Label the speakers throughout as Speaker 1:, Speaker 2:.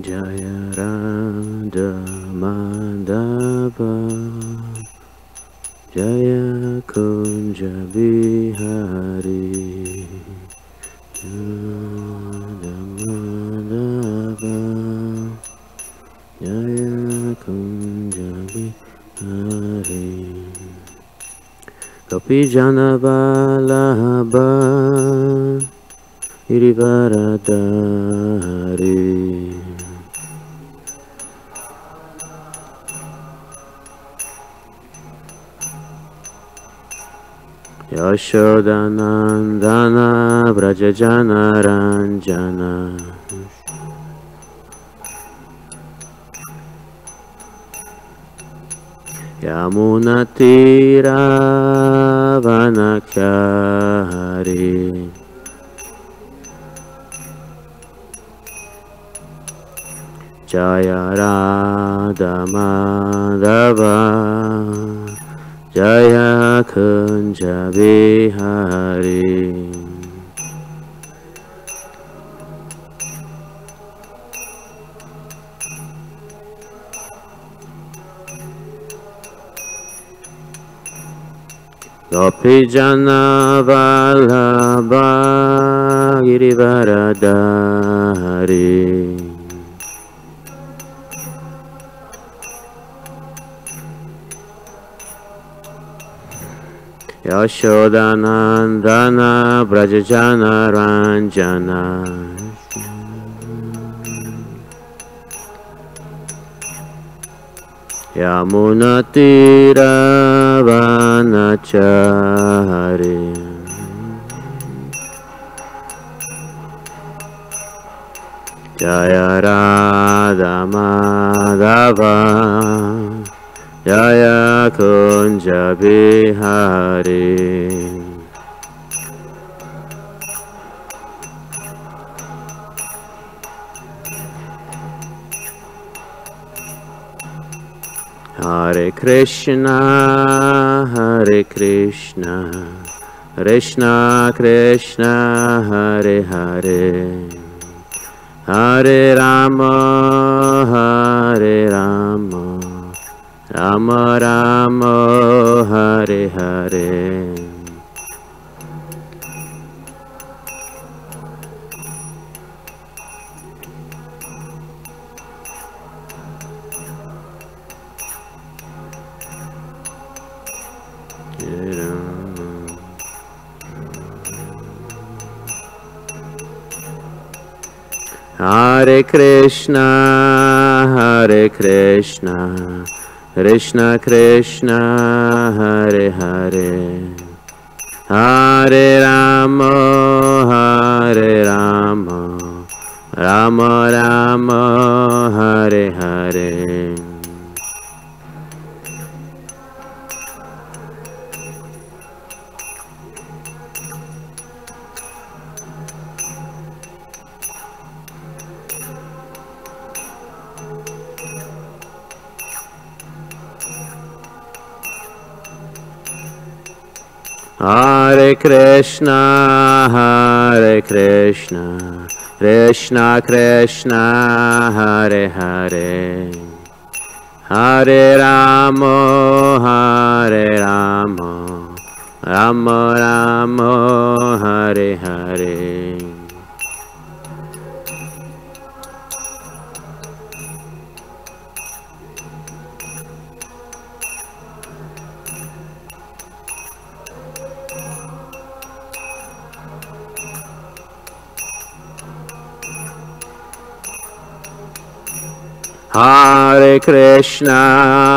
Speaker 1: Jaya Radha Madhava Jaya Kunja Bihari Radha Madhava Jaya Kunja Bihari Gopijana Vallabha Girivaradhari Yashodanandana Vrajajana Ranjana Yamunatira Vanakyari Jaya Radha Madhava Jaya Kunja Bihari Gopijana Vallabha Girivaradhari Yashodanandana Vrajajana Ranjana Yamunatira Vanachari Jaya Radha Madhava Jaya Kunja Bihari Hare Krishna Krishna Krishna Hare Hare Hare Rama Rama Rama Hare Hare Hare Krishna Krishna Krishna Hare Hare Hare Rama Rama Rama Hare Hare Hare Krishna Krishna Krishna Hare Hare Hare Rama Rama Rama Hare Hare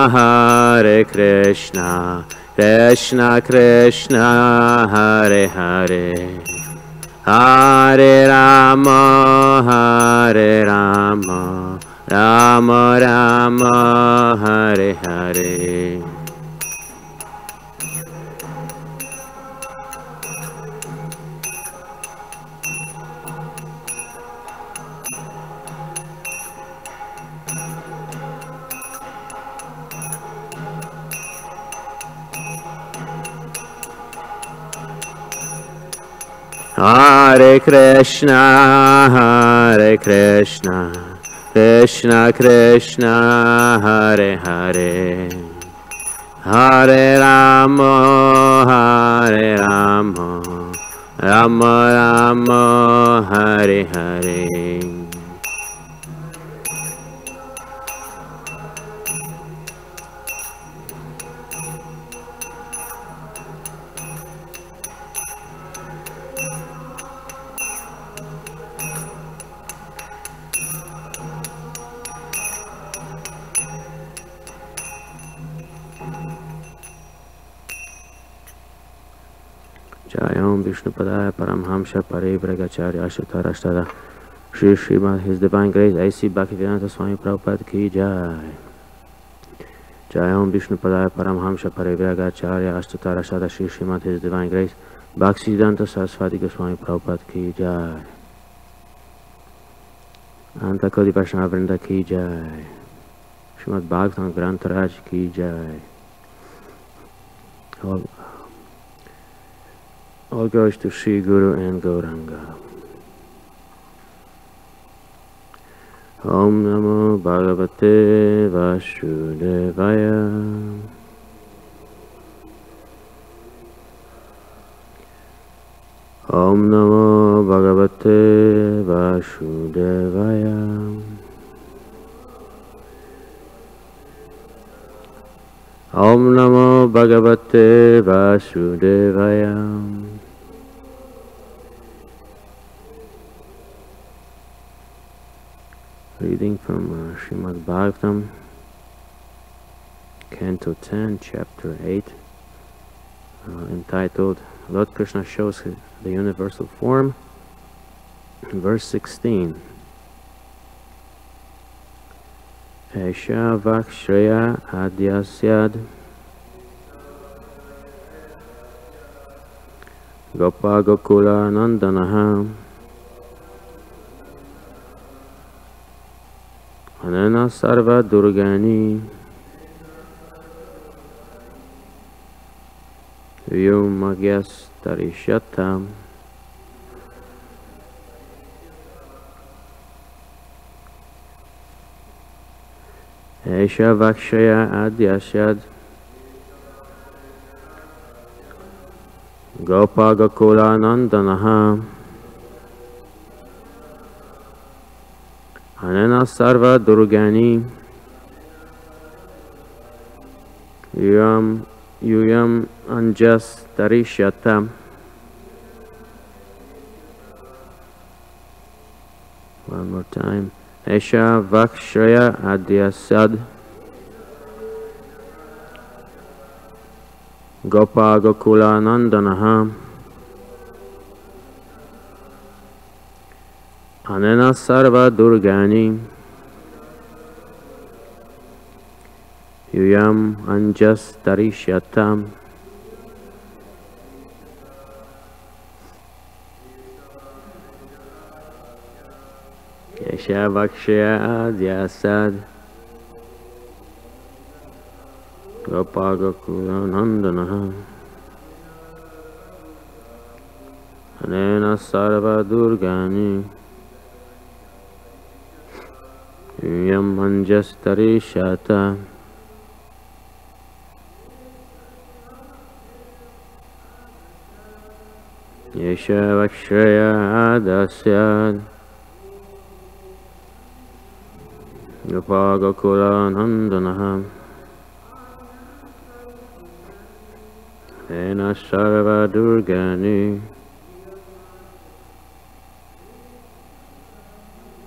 Speaker 1: Hare Krishna Krishna Krishna Hare Hare Hare Rama Rama Rama Hare Hare Hare Krishna Krishna Krishna Hare Hare Hare Rama Hare Rama Rama Rama Hare Hare. Jayam Vishnupadaya Paramhamsa Parivragacharya Ashutarashtada Shri Srimad, His Divine Grace A.C. Bhaktivedanta Swami Prabhupada Ki Jai. Jayam Vishnupadaya Paramhamsa Parivragacharya Ashutarashtada Shri Srimad, His Divine Grace Bhaktivedanta Saraswati Goswami Prabhupada Ki Jai. Anta Kodi Vaishnava Vrinda Ki Jai. Srimad Bhagavatam Grantaraj Ki Jai. All goes to Sri Guru and Gauranga. Om Namo Bhagavate Vasudevaya. Om Namo Bhagavate Vasudevaya. Om Namo Bhagavate Vasudevaya. Reading from Srimad Bhagavatam, Canto 10, Chapter 8, entitled Lord Krishna Shows the Universal Form, verse 16. Esha Vakshreya Adyasyad Gopa Gokula Nandanaha Anana Sarva Durgani Vyumagyas Tarishatam Esha Vakshaya Adyasyad Gopa Gokula Nandanaha Anana Sarva Durgani Yuyam Anjas Tarishyata. One more time. Esha Vakshaya Adyasyad Gopa Gokula Nandanaha Anena Sarva Durgani Yuyam Anjas Tarishyata. Esha Vakshaya Adyasyad Gopa Gokula Nandanaha Anena Sarva Durgani Yam Anjas Tarishyata. Esha Vakshaya Adyasyad Gopa Gokula Nandanaha Ena Sarva Durgani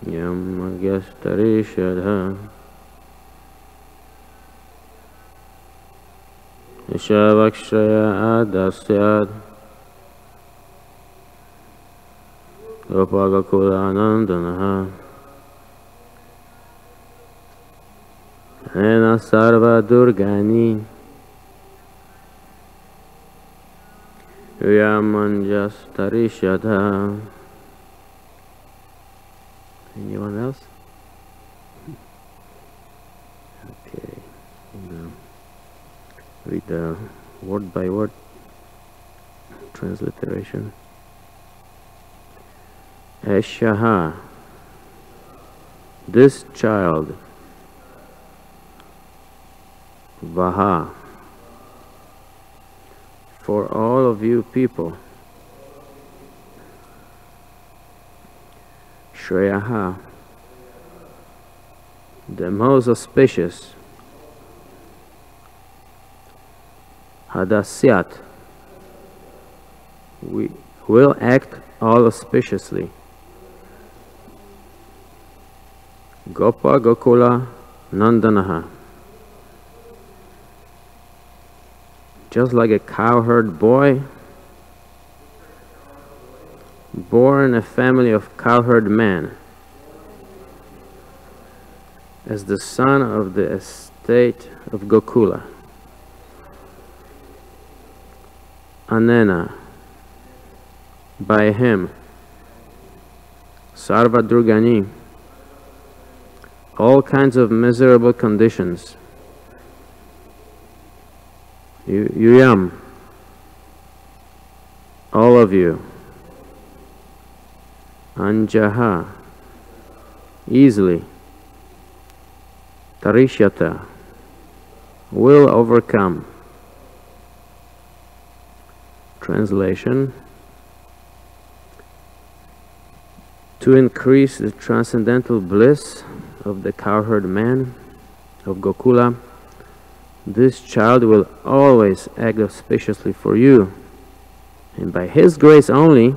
Speaker 1: Yam Anjas Tarishyata. Esha Vakshaya Adyasyad Gopa Gokula Nandanaha Ena Sarva Durgani Yam Anjas Tarishyata. Anyone else? Okay. Read the word by word transliteration. Eshaha This child, Vaha, for all of you people, Shreyaha, the most auspicious, Hadasyat, we will act all auspiciously. Gopa Gokula Nandanaha, just like a cowherd boy, born in a family of cowherd men, as the son of the estate of Gokula. Anena, by him, Sarva Durgani, all kinds of miserable conditions. Yuyam, all of you. Anjaha, easily. Tarishyata, will overcome. Translation: to increase the transcendental bliss of the cowherd man of Gokula, this child will always act auspiciously for you, and by his grace only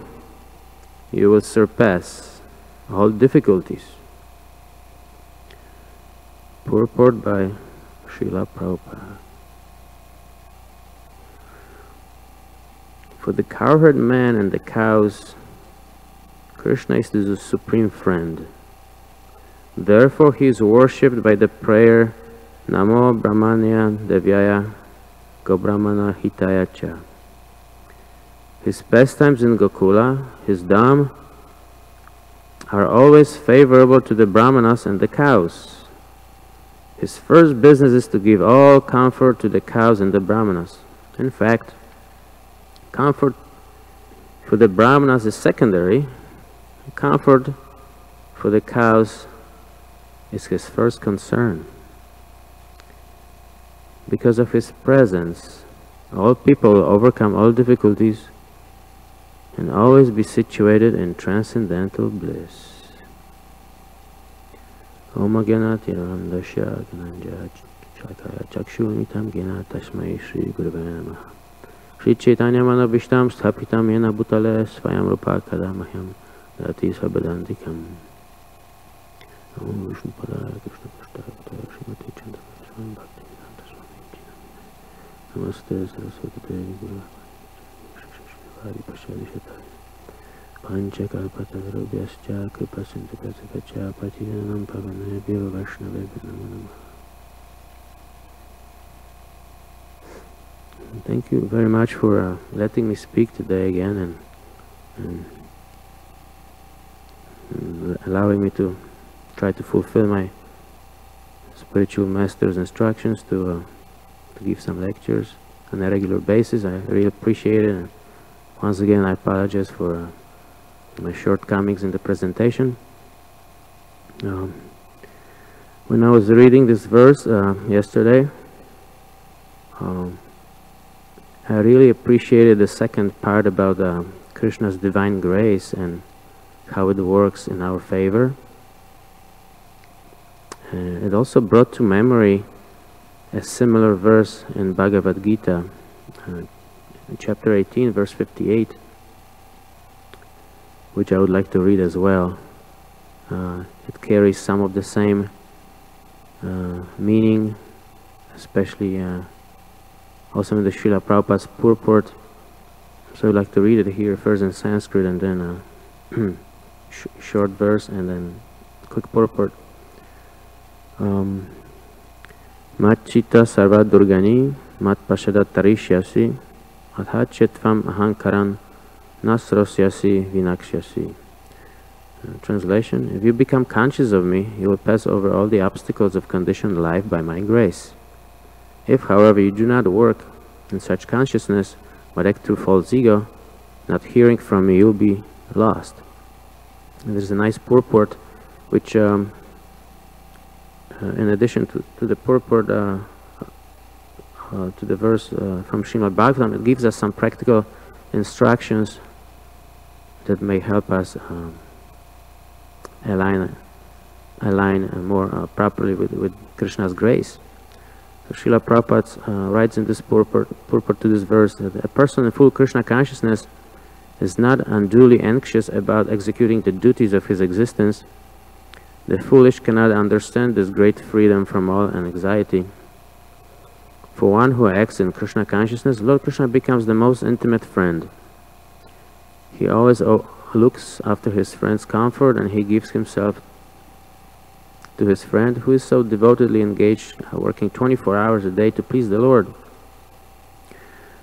Speaker 1: you will surpass all difficulties. Purport by Srila Prabhupada. For the cowherd man and the cows, Krishna is the supreme friend. Therefore he is worshipped by the prayer Namo Brahmanya Devyaya Gobrahmana Hitaya Cha. His pastimes in Gokula, his dham, are always favorable to the brahmanas and the cows. His first business is to give all comfort to the cows and the brahmanas. In fact, comfort for the brahmanas is secondary. Comfort for the cows is his first concern. Because of his presence, all people will overcome all difficulties and always be situated in transcendental bliss. Om Gyanati Ramdasya Gyananja Chakaya Chakshunitam Gyanata Tasmai Shri Gurave Namaha. Shri Chaitanya Manabhishtam Sthapitam Yena Bhutale Svayam Rupa Kadamahyam Dati Sabhadantikam. Om Vishnu Padaya Krishna Prasthaya Srimati Chandra Swami Bhakti Vedanta Swami Namaste Saraswati Devi Guru Hari Pashadi Shatai Pancha Kalpatarubhyascha Kripa Sindhukasakacha Patiyanam Pavane Bhiro Vaishnave Namo Namaha. Thank you very much for letting me speak today again and allowing me to try to fulfill my spiritual master's instructions to give some lectures on a regular basis. I really appreciate it. And once again, I apologize for my shortcomings in the presentation. When I was reading this verse yesterday, I really appreciated the second part about Krishna's divine grace and how it works in our favor. It also brought to memory a similar verse in Bhagavad Gita, in chapter 18, verse 58, which I would like to read as well. It carries some of the same meaning, especially also in the Srila Prabhupada's purport. So I'd like to read it here first in Sanskrit and then short verse and then quick purport. Machita sarva durgani mat pashada tarishyasi atha chetvam ahankaran nasrosyasi vinakshyasi. Translation: if you become conscious of me, you will pass over all the obstacles of conditioned life by my grace. If, however, you do not work in such consciousness, but act through false ego, not hearing from me, you will be lost. And there's a nice purport which in addition to the purport to the verse from Srimad Bhagavatam, it gives us some practical instructions that may help us align more properly with Krishna's grace. So Srila Prabhupada writes in this purport to this verse that a person in full Krishna consciousness is not unduly anxious about executing the duties of his existence. The foolish cannot understand this great freedom from all anxiety. For one who acts in Krishna consciousness, Lord Krishna becomes the most intimate friend. He always looks after his friend's comfort, and he gives himself to his friend who is so devotedly engaged, working 24 hours a day to please the Lord.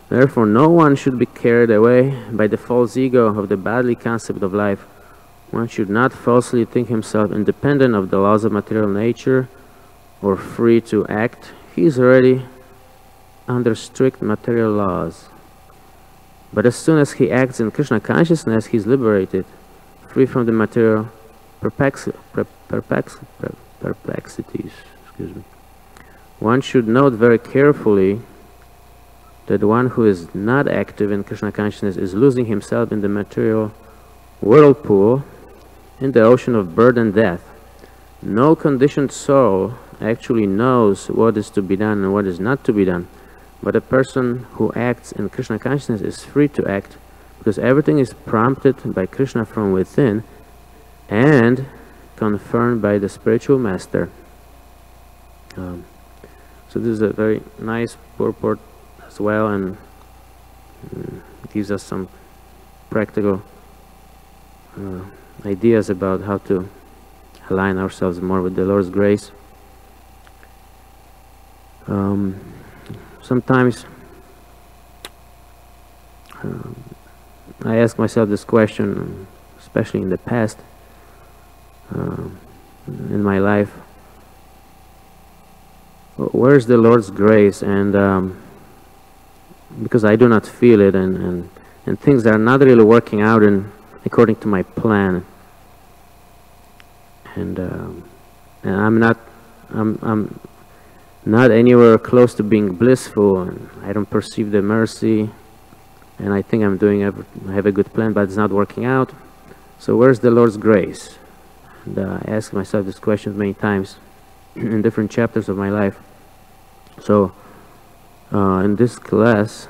Speaker 1: Therefore, no one should be carried away by the false ego of the bodily concept of life. One should not falsely think himself independent of the laws of material nature or free to act. He is already under strict material laws. But as soon as he acts in Krishna consciousness, he is liberated, free from the material perplexities. One should note very carefully that one who is not active in Krishna consciousness is losing himself in the material whirlpool, in the ocean of birth and death. No conditioned soul actually knows what is to be done and what is not to be done. But a person who acts in Krishna consciousness is free to act, because everything is prompted by Krishna from within and confirmed by the spiritual master. So this is a very nice purport as well, and gives us some practical ideas about how to align ourselves more with the Lord's grace. Sometimes I ask myself this question, especially in the past, in my life: where's the Lord's grace? And because I do not feel it, and things are not really working out according to my plan, and I'm not anywhere close to being blissful, and I don't perceive the mercy, and I think I have a good plan, but it's not working out. So where's the Lord's grace? And I ask myself this question many times in different chapters of my life. So in this class,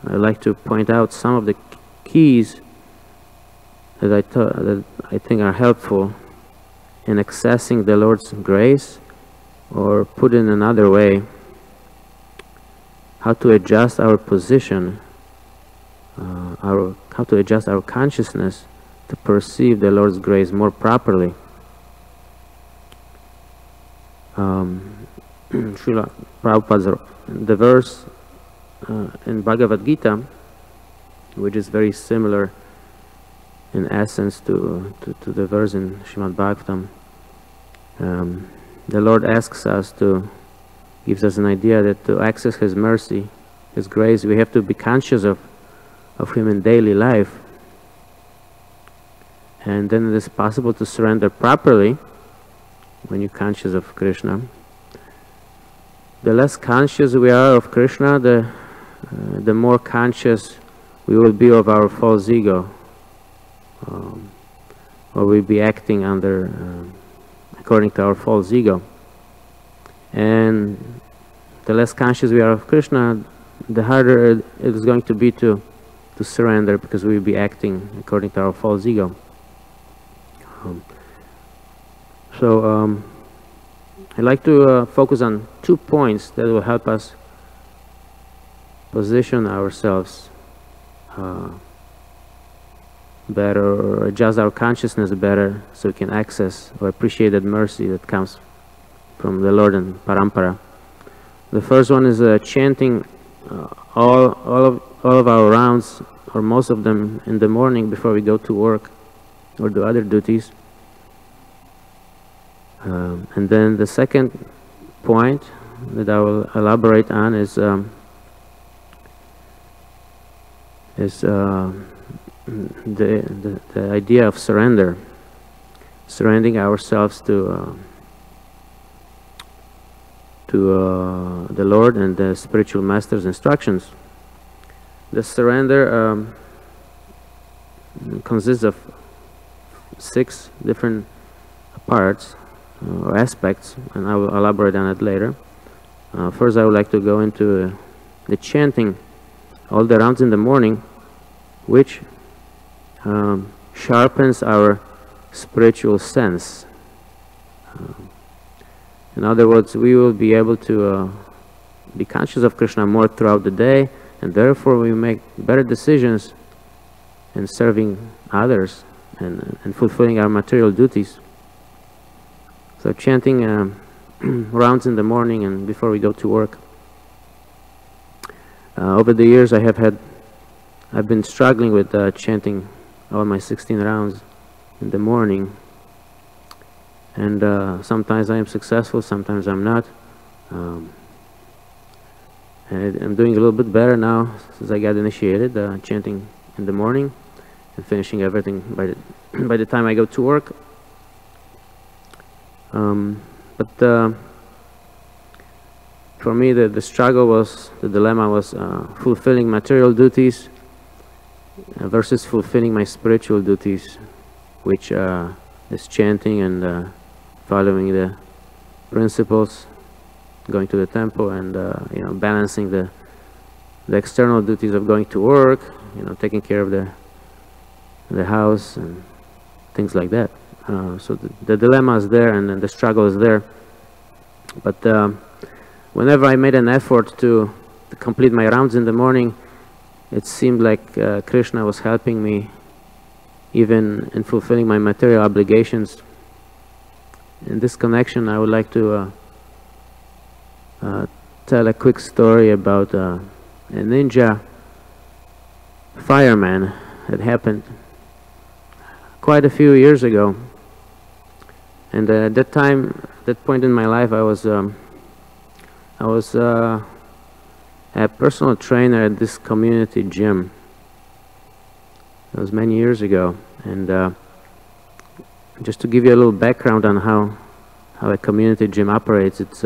Speaker 1: I'd like to point out some of the keys that I think are helpful in accessing the Lord's grace, or put in another way, how to adjust our position, how to adjust our consciousness to perceive the Lord's grace more properly. Srila Prabhupada's the verse in Bhagavad Gita, which is very similar in essence to the verse in Srimad Bhagavatam. The Lord asks us gives us an idea that to access His mercy, His grace, we have to be conscious of Him in daily life. And then it is possible to surrender properly when you're conscious of Krishna. The less conscious we are of Krishna, the more conscious we will be of our false ego, or we'll be acting according to our false ego. And the less conscious we are of Krishna, the harder it is going to be to surrender, because we'll be acting according to our false ego. I'd like to focus on 2 points that will help us position ourselves better, or adjust our consciousness better, so we can access or appreciate that mercy that comes from the Lord and Parampara. The first one is chanting all of our rounds, or most of them, in the morning before we go to work or do other duties. And then the second point that I will elaborate on is the idea of surrender, surrendering ourselves to to the Lord and the spiritual master's instructions. The surrender consists of 6 different parts or aspects, and I will elaborate on it later. First, I would like to go into the chanting all the rounds in the morning, which sharpens our spiritual sense. In other words, we will be able to be conscious of Krishna more throughout the day, and therefore we make better decisions in serving others and fulfilling our material duties. So chanting rounds in the morning and before we go to work. Over the years I've been struggling with chanting all my 16 rounds in the morning, and sometimes I am successful, sometimes I'm not. And I'm doing a little bit better now since I got initiated, chanting in the morning and finishing everything by the time I go to work. But for me, the struggle was, the dilemma was fulfilling material duties versus fulfilling my spiritual duties, which is chanting and following the principles, going to the temple, and you know, balancing the external duties of going to work, you know, taking care of the house and things like that. So the dilemma is there, and the struggle is there. But whenever I made an effort to complete my rounds in the morning, it seemed like Krishna was helping me even in fulfilling my material obligations. In this connection, I would like to tell a quick story about a ninja fireman that happened quite a few years ago. And at that time, that point in my life, I was a personal trainer at this community gym. That was many years ago. And just to give you a little background on how a community gym operates, it's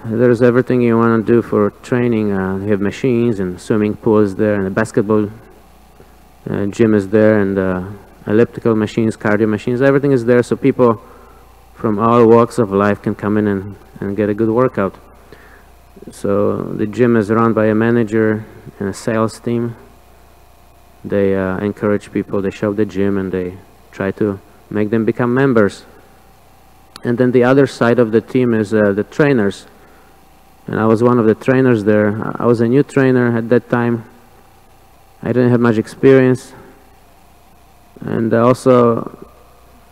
Speaker 1: there's everything you want to do for training. You have machines and swimming pools there, and a basketball gym is there, and elliptical machines, cardio machines, everything is there, so people from all walks of life can come in and get a good workout. So the gym is run by a manager and a sales team. They encourage people, they show the gym, and they try to make them become members. And then the other side of the team is the trainers. And I was one of the trainers there. I was a new trainer at that time. I didn't have much experience. And also,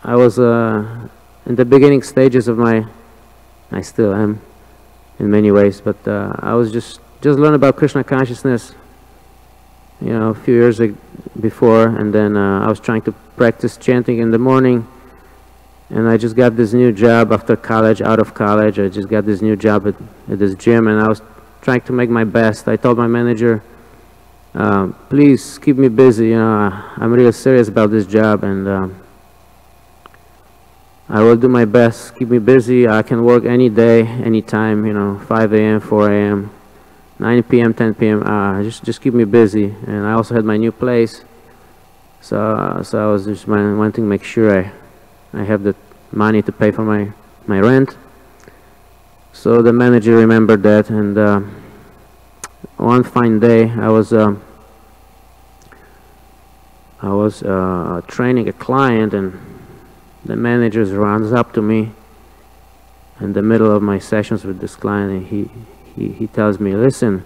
Speaker 1: I was in the beginning stages of I still am in many ways, but I was just learning about Krishna consciousness, you know, a few years before, and then I was trying to practice chanting in the morning, and I just got this new job after college, out of college. I just got this new job at this gym, and I was trying to make my best. I told my manager, please keep me busy, you know, I'm really serious about this job, and I will do my best, keep me busy. I can work any day, any time, you know, 5 a.m., 4 a.m., 9 p.m., 10 p.m., just keep me busy. And I also had my new place, so I was just wanting to make sure I have the money to pay for my rent. So the manager remembered that, and one fine day I was training a client, and the manager runs up to me in the middle of my sessions with this client, and he tells me, listen,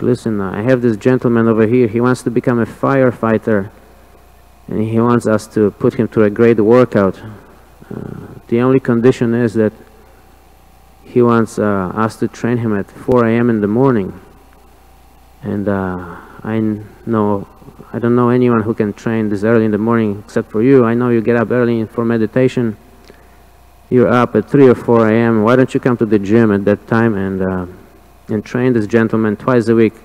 Speaker 1: listen, I have this gentleman over here. He wants to become a firefighter, and he wants us to put him through a great workout. The only condition is that he wants us to train him at 4 a.m. in the morning. And I don't know anyone who can train this early in the morning except for you. I know you get up early for meditation. You're up at 3 or 4 a.m. Why don't you come to the gym at that time and train this gentleman twice a week,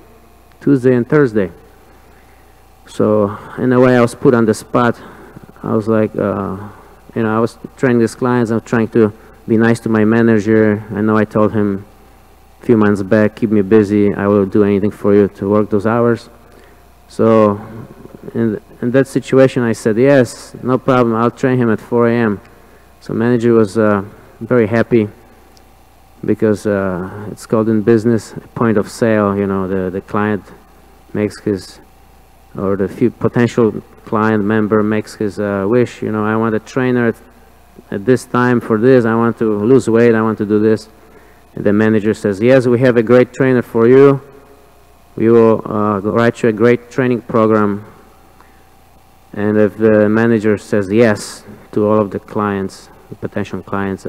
Speaker 1: Tuesday and Thursday? So in a way, I was put on the spot. I was like, you know, I was training these clients. I was trying to be nice to my manager. I know I told him a few months back, keep me busy, I will do anything for you to work those hours. So in that situation I said, yes, no problem, I'll train him at 4 a.m. So manager was very happy, because it's called in business a point of sale. You know, the client makes his, or the potential client member makes his wish. You know, I want a trainer at this time for this, I want to lose weight, I want to do this. And the manager says, yes, we have a great trainer for you. We will write you a great training program. And if the manager says yes to all of the clients, the potential clients'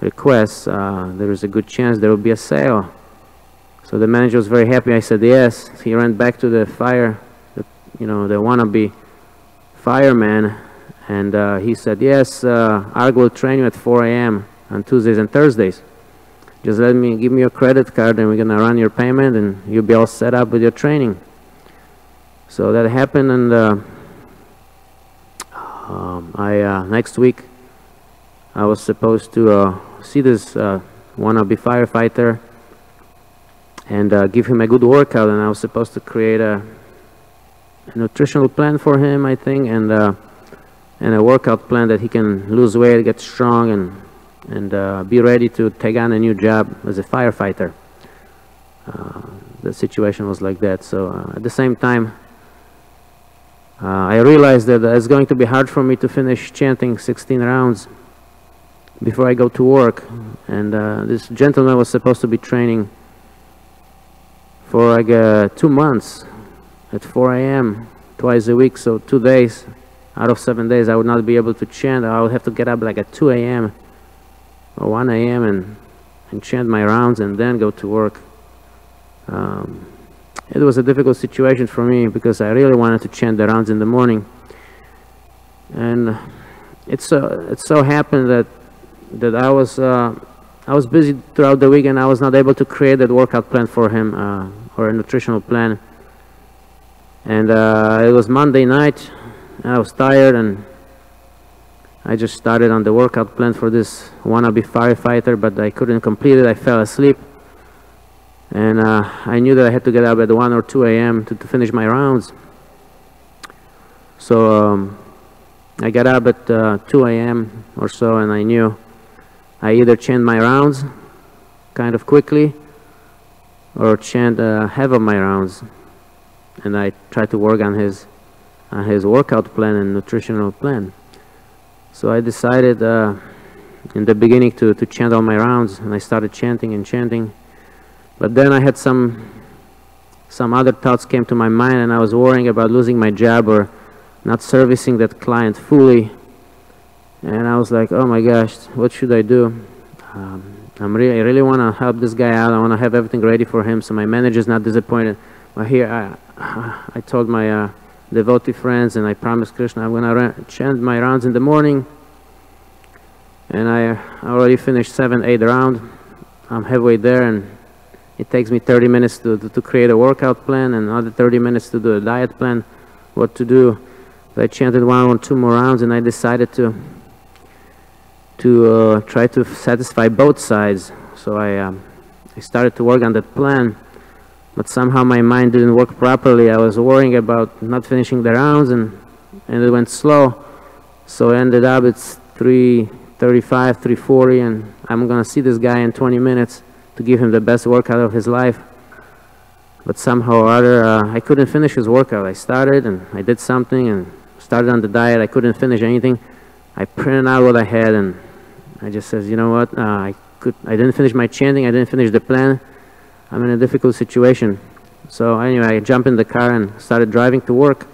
Speaker 1: requests, there is a good chance there will be a sale. So the manager was very happy. I said yes. He ran back to the the wannabe fireman, and he said, yes, Arg will train you at 4 a.m. on Tuesdays and Thursdays. Just give me your credit card, and we're gonna run your payment, and you'll be all set up with your training. So that happened, and next week I was supposed to see this wannabe firefighter and give him a good workout, and I was supposed to create a nutritional plan for him, I think, and a workout plan that he can lose weight, get strong, and be ready to take on a new job as a firefighter. The situation was like that. So at the same time, I realized that it's going to be hard for me to finish chanting 16 rounds before I go to work. And this gentleman was supposed to be training for like 2 months at 4 a.m. twice a week. So 2 days out of 7 days I would not be able to chant. I would have to get up like at 2 a.m. or 1 a.m. and chant my rounds and then go to work. It was a difficult situation for me because I really wanted to chant the rounds in the morning. And it so happened that I was busy throughout the week, and I was not able to create that workout plan for him, or a nutritional plan. And it was Monday night, and I was tired, and I just started on the workout plan for this wannabe firefighter, but I couldn't complete it. I fell asleep, and I knew that I had to get up at 1 or 2 a.m. to finish my rounds. So I got up at 2 a.m. or so, and I knew I either chant my rounds kind of quickly or chant half of my rounds. And I tried to work on his workout plan and nutritional plan. So I decided in the beginning to chant all my rounds, and I started chanting and chanting. But then I had some other thoughts came to my mind, and I was worrying about losing my job or not servicing that client fully. And I was like, oh my gosh, what should I do? I really want to help this guy out. I want to have everything ready for him so my manager's not disappointed. But here I told my devotee friends, and I promised Krishna I'm going to chant my rounds in the morning. And I already finished 7-8 rounds. I'm halfway there, and it takes me 30 minutes to create a workout plan, and another 30 minutes to do a diet plan, what to do. So I chanted 1 or 2 more rounds, and I decided to try to satisfy both sides. So I started to work on that plan, but somehow my mind didn't work properly. I was worrying about not finishing the rounds, and it went slow. So I ended up it's 3:35, 3:40, and I'm gonna see this guy in 20 minutes to give him the best workout of his life. But somehow or other, I couldn't finish his workout. I started and I did something and started on the diet. I couldn't finish anything. I printed out what I had, and I just says, you know what, I didn't finish my chanting, I didn't finish the plan. I'm in a difficult situation. So anyway, I jumped in the car and started driving to work.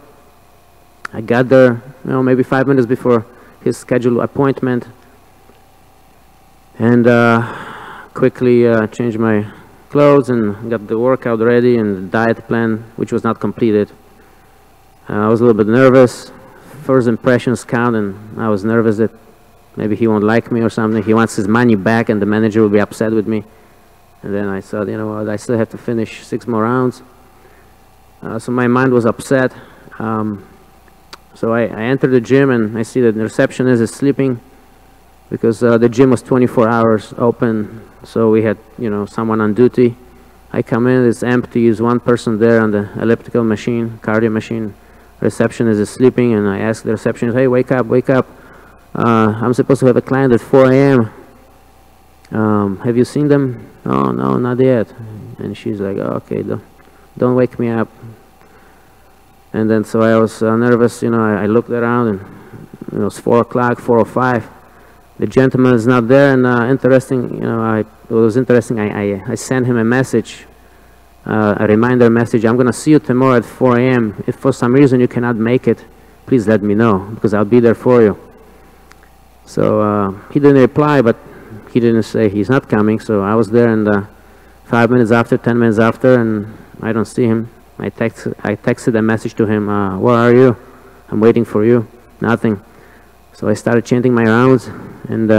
Speaker 1: I got there, maybe 5 minutes before his scheduled appointment, and quickly changed my clothes and got the workout ready and the diet plan, which was not completed. I was a little bit nervous. First impressions count, and I was nervous that maybe he won't like me or something. He wants his money back, and the manager will be upset with me. And then I thought, you know what, I still have to finish 6 more rounds. So my mind was upset. So I entered the gym, and I see that the receptionist is sleeping. because the gym was 24 hours open, so we had, you know, someone on duty. I come in, it's empty, there's one person there on the elliptical machine, cardio machine. Receptionist is sleeping, and I ask the receptionist, hey, wake up, wake up. I'm supposed to have a client at 4 a.m. Have you seen them? Oh, no, not yet. And she's like, oh, okay, don't wake me up. And then so I was nervous, you know, I looked around, and it was 4 o'clock, 4:05. The gentleman is not there, and interesting, you know, it was interesting, I sent him a message, a reminder message. I'm going to see you tomorrow at 4 a.m. If for some reason you cannot make it, please let me know, because I'll be there for you. So he didn't reply, but he didn't say he's not coming, so I was there, and 5 minutes after, 10 minutes after, and I don't see him. I texted a message to him, where are you? I'm waiting for you. Nothing. So I started chanting my rounds, and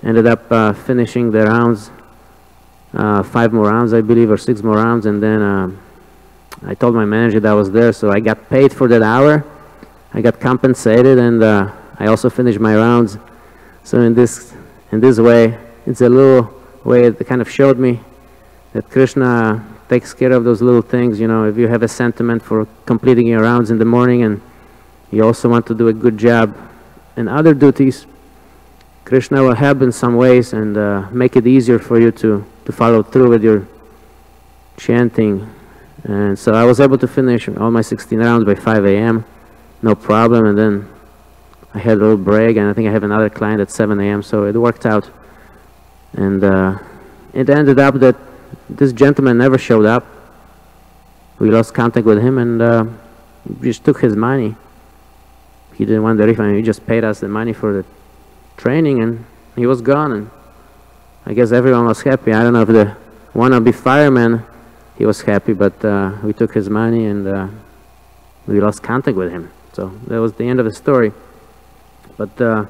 Speaker 1: ended up finishing the rounds, 5 more rounds, I believe, or 6 more rounds, and then I told my manager that I was there, so I got paid for that hour. I got compensated, and I also finished my rounds. So in this way, it's a little way that kind of showed me that Krishna takes care of those little things. You know, if you have a sentiment for completing your rounds in the morning, and you also want to do a good job in other duties, Krishna will help in some ways and make it easier for you to follow through with your chanting. And so I was able to finish all my 16 rounds by 5 a.m. no problem, and then I had a little break, and I think I have another client at 7 a.m. so it worked out. And it ended up that this gentleman never showed up. We lost contact with him, and we just took his money. He didn't want the refund. He just paid us the money for the training, and he was gone. And I guess everyone was happy. I don't know if the wannabe fireman, he was happy, but we took his money, and we lost contact with him. So that was the end of the story. But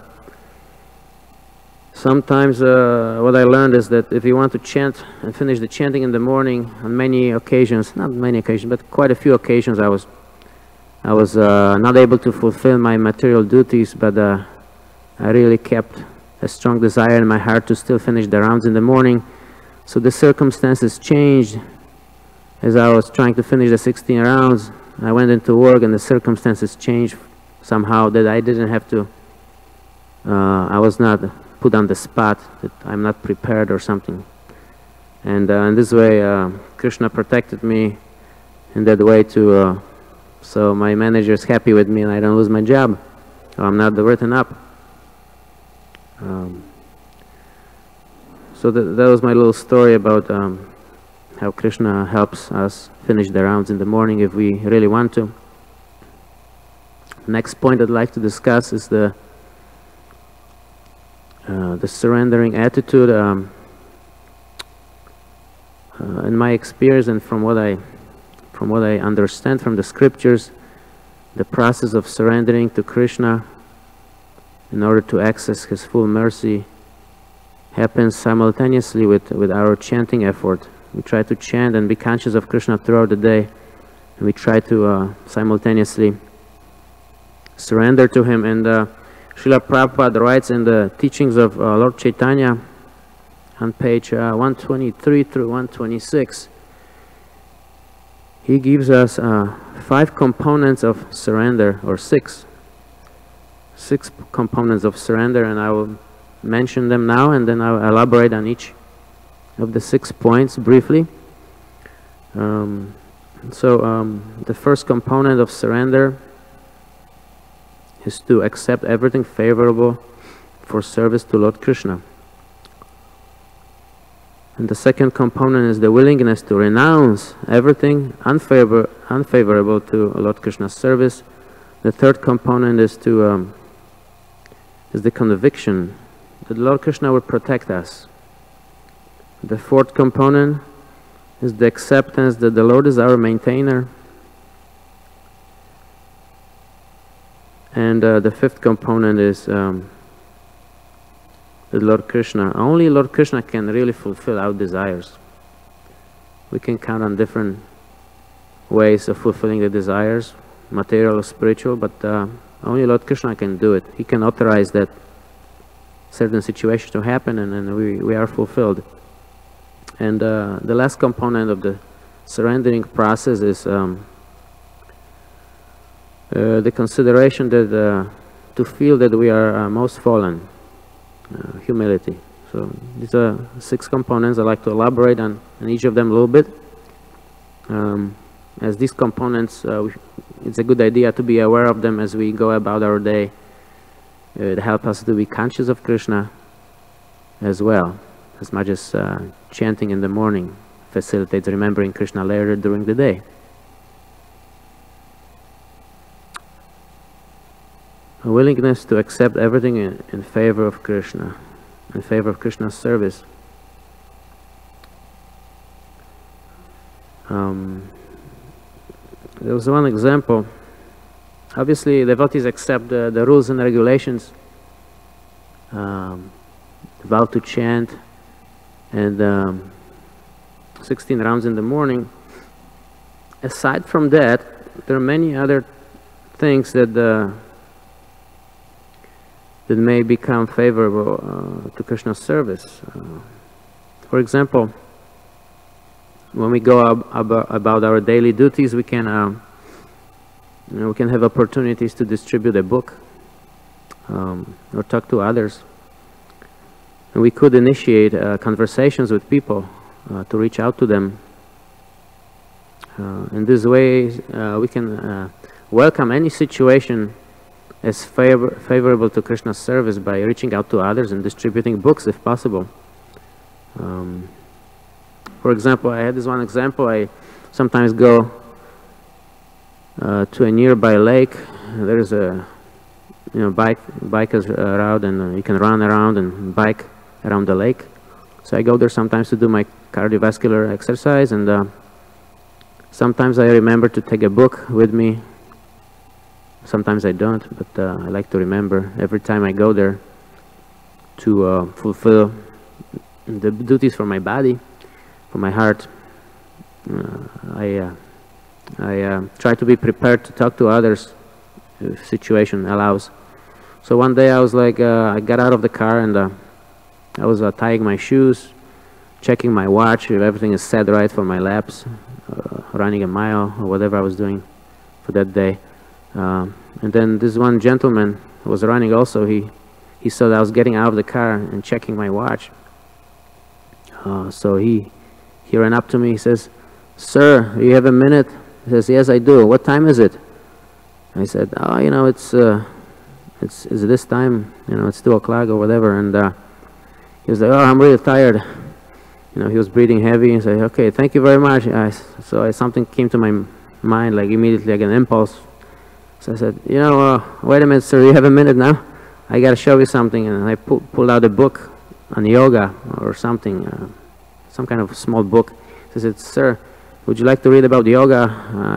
Speaker 1: sometimes what I learned is that if you want to chant and finish the chanting in the morning, on many occasions, not many occasions, but quite a few occasions, I was not able to fulfill my material duties, but I really kept a strong desire in my heart to still finish the rounds in the morning. So the circumstances changed as I was trying to finish the 16 rounds. I went into work, and the circumstances changed somehow that I didn't have to, I was not put on the spot, that I'm not prepared or something. And in this way, Krishna protected me in that way too. So my manager is happy with me, and I don't lose my job. I'm not written up. So that was my little story about how Krishna helps us finish the rounds in the morning if we really want to. Next point I'd like to discuss is the surrendering attitude. In my experience, and from what I understand from the scriptures, the process of surrendering to Krishna in order to access his full mercy happens simultaneously with our chanting effort. We try to chant and be conscious of Krishna throughout the day, and we try to simultaneously surrender to him. And Srila Prabhupada writes in the teachings of Lord Chaitanya on page 123 through 126, he gives us 5 components of surrender, or 6 components of surrender, and I will mention them now, and then I'll elaborate on each of the 6 points briefly. The first component of surrender is to accept everything favorable for service to Lord Krishna. And the second component is the willingness to renounce everything unfavorable to Lord Krishna's service. The third component is the conviction that Lord Krishna will protect us. The fourth component is the acceptance that the Lord is our maintainer. And the fifth component is that Lord Krishna, only Lord Krishna can really fulfill our desires. We can count on different ways of fulfilling the desires, material or spiritual, but only Lord Krishna can do it. He can authorize that certain situations to happen, and then we are fulfilled. And the last component of the surrendering process is the consideration that to feel that we are most fallen, humility. So these are 6 components. I'd like to elaborate on each of them a little bit. As these components, it's a good idea to be aware of them as we go about our day. It helps us to be conscious of Krishna as well, as much as chanting in the morning facilitates remembering Krishna later during the day. A willingness to accept everything in favor of Krishna, in favor of Krishna's service. There was one example. Obviously, devotees accept the rules and regulations, vow to chant, and 16 rounds in the morning. Aside from that, there are many other things that that may become favorable to Krishna's service. For example, when we go about our daily duties, we can we can have opportunities to distribute a book or talk to others. And we could initiate conversations with people to reach out to them. In this way, we can welcome any situation as favorable to Krishna's service by reaching out to others and distributing books if possible. For example, I had this one example. I sometimes go to a nearby lake. There is a bikers route, and you can run around and bike around the lake. So I go there sometimes to do my cardiovascular exercise, and sometimes I remember to take a book with me. Sometimes I don't, but I like to remember every time I go there to fulfill the duties for my body, for my heart. I try to be prepared to talk to others if situation allows. So one day I was like, I got out of the car, and I was tying my shoes, checking my watch if everything is set right for my laps, running a mile or whatever I was doing for that day. And then this one gentleman who was running also, he saw that I was getting out of the car and checking my watch. So he ran up to me. He says, "Sir, you have a minute?" He says, "Yes, I do. What time is it?" I said, "Oh, it's this time. It's 2 o'clock or whatever." And he was like, "Oh, I'm really tired." He was breathing heavy. And said, "Okay, thank you very much." So something came to my mind, like immediately, like an impulse. So I said, "Wait a minute, sir. You have a minute now? I got to show you something." And I pulled out a book on yoga or something, some kind of small book. I said, "Sir, would you like to read about yoga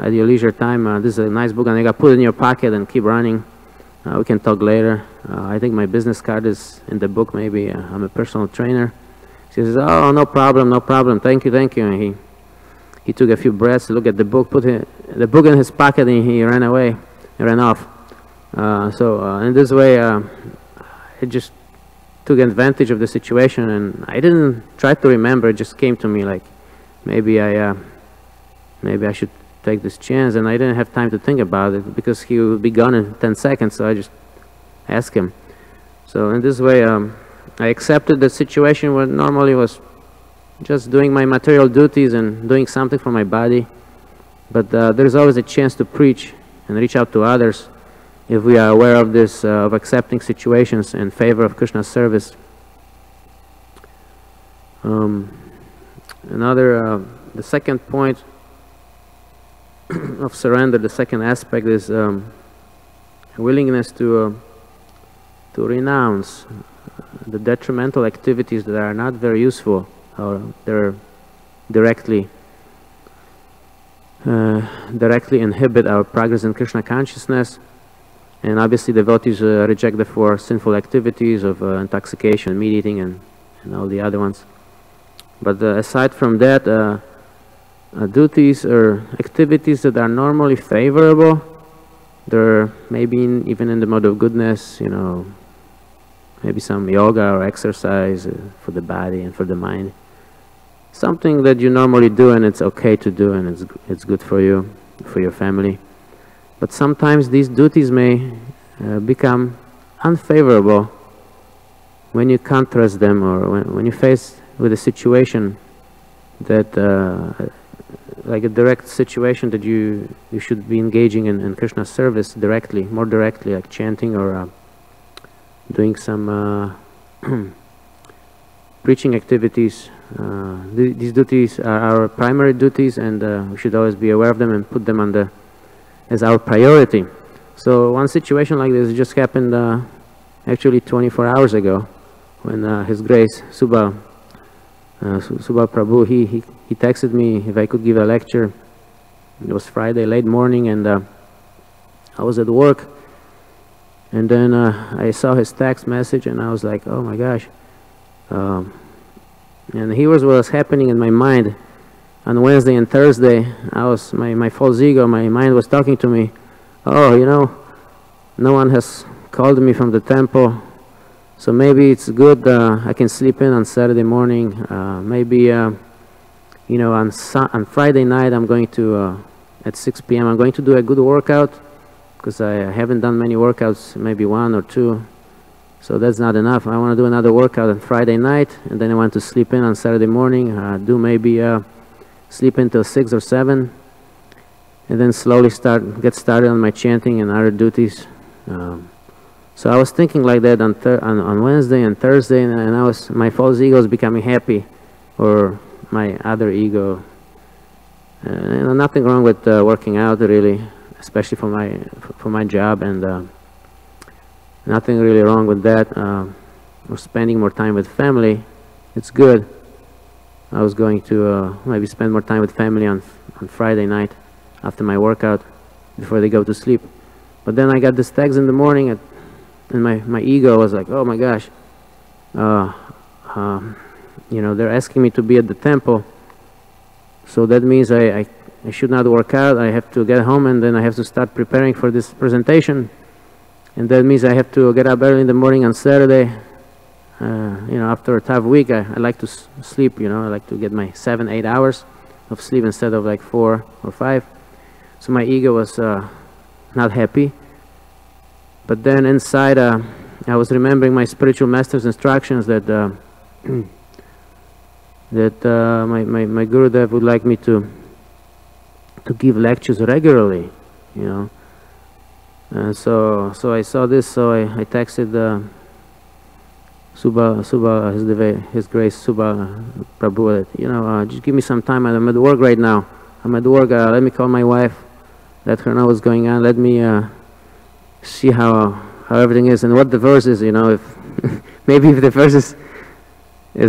Speaker 1: at your leisure time? This is a nice book, and I got to put it in your pocket and keep running. We can talk later. I think my business card is in the book. Maybe I'm a personal trainer." She says, "Oh, no problem, no problem. Thank you, thank you." And he took a few breaths to look at the book, put the book in his pocket, and he ran away. He ran off. So in this way, I just took advantage of the situation, and I didn't try to remember. It just came to me like, maybe I should take this chance, and I didn't have time to think about it because he would be gone in 10 seconds. So I just asked him. So in this way, I accepted the situation where normally was just doing my material duties and doing something for my body, but there's always a chance to preach and reach out to others if we are aware of this, of accepting situations in favor of Krishna's service. The second point of surrender, the second aspect is a willingness to renounce the detrimental activities that are not very useful, or they're directly inhibit our progress in Krishna consciousness. And obviously devotees reject the 4 sinful activities of intoxication, meat eating, and all the other ones. But aside from that, duties or activities that are normally favorable, they're maybe even in the mode of goodness, maybe some yoga or exercise for the body and for the mind. Something that you normally do and it's okay to do and it's good for you, for your family. But sometimes these duties may become unfavorable when you contrast them, or when you face with a situation that like a direct situation that you should be engaging in Krishna's service directly, more directly, like chanting or doing some preaching activities. These duties are our primary duties, and we should always be aware of them and put them as our priority. So one situation like this just happened actually 24 hours ago, when His Grace Subha Prabhu, he texted me if I could give a lecture. It was Friday, late morning, and I was at work, and then I saw his text message, and I was like, oh my gosh. And here was what was happening in my mind. On Wednesday and Thursday, my false ego, my mind was talking to me, oh, you know, no one has called me from the temple, so maybe it's good I can sleep in on Saturday morning. Maybe, you know, on Friday night I'm going to, at 6 p.m. I'm going to do a good workout, because I haven't done many workouts, maybe one or two. So that's not enough. I want to do another workout on Friday night, and then I want to sleep in on Saturday morning, do maybe sleep until 6 or 7, and then slowly get started on my chanting and other duties. So I was thinking like that on Wednesday and Thursday, and my false ego was becoming happy, or my other ego. Nothing wrong with working out, really, especially for my job, and nothing really wrong with that. Or spending more time with family, it's good. I was going to maybe spend more time with family on Friday night after my workout, before they go to sleep. But then I got this text in the morning, and my ego was like, oh my gosh, you know, they're asking me to be at the temple, so that means I should not work out. I have to get home, and then I have to start preparing for this presentation, and that means I have to get up early in the morning on Saturday. You know, after a tough week, I like to sleep, you know, I like to get my 7-8 hours of sleep instead of like 4 or 5. So my ego was not happy. But then inside, I was remembering my spiritual master's instructions that my Gurudev would like me to give lectures regularly, you know. And so I saw this, so I texted His Grace Subha Prabhu that, you know, just give me some time. I'm at work right now. I'm at work. Let me call my wife, let her know what's going on. Let me see how everything is and what the verse is. You know, if maybe if the verse is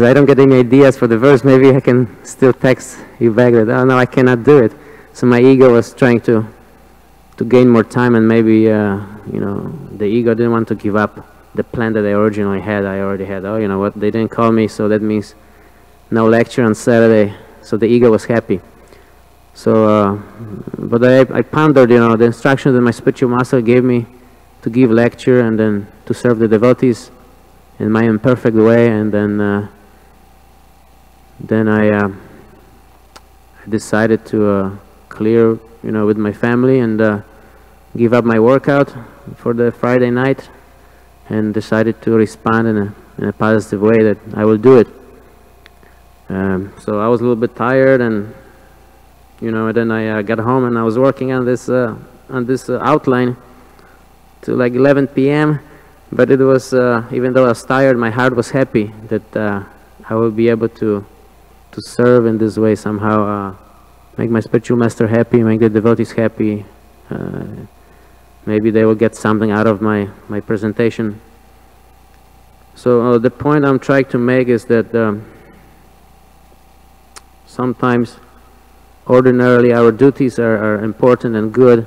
Speaker 1: I don't get any ideas for the verse, maybe I can still text you back that, oh no, I cannot do it. So my ego was trying to gain more time, and maybe you know, the ego didn't want to give up the plan that I originally had. I already had, oh, you know what, they didn't call me, so that means no lecture on Saturday. So the ego was happy. So, but I pondered, you know, the instructions that my spiritual master gave me to give lecture and then to serve the devotees in my imperfect way, and then I decided to clear, you know, with my family and give up my workout for the Friday night, and decided to respond in a positive way that I will do it. So I was a little bit tired, and you know, and then I got home and I was working on this outline to like 11 p.m. But it was even though I was tired, my heart was happy that I will be able to serve in this way somehow, make my spiritual master happy, make the devotees happy. Maybe they will get something out of my presentation. So the point I'm trying to make is that sometimes, ordinarily, our duties are important and good,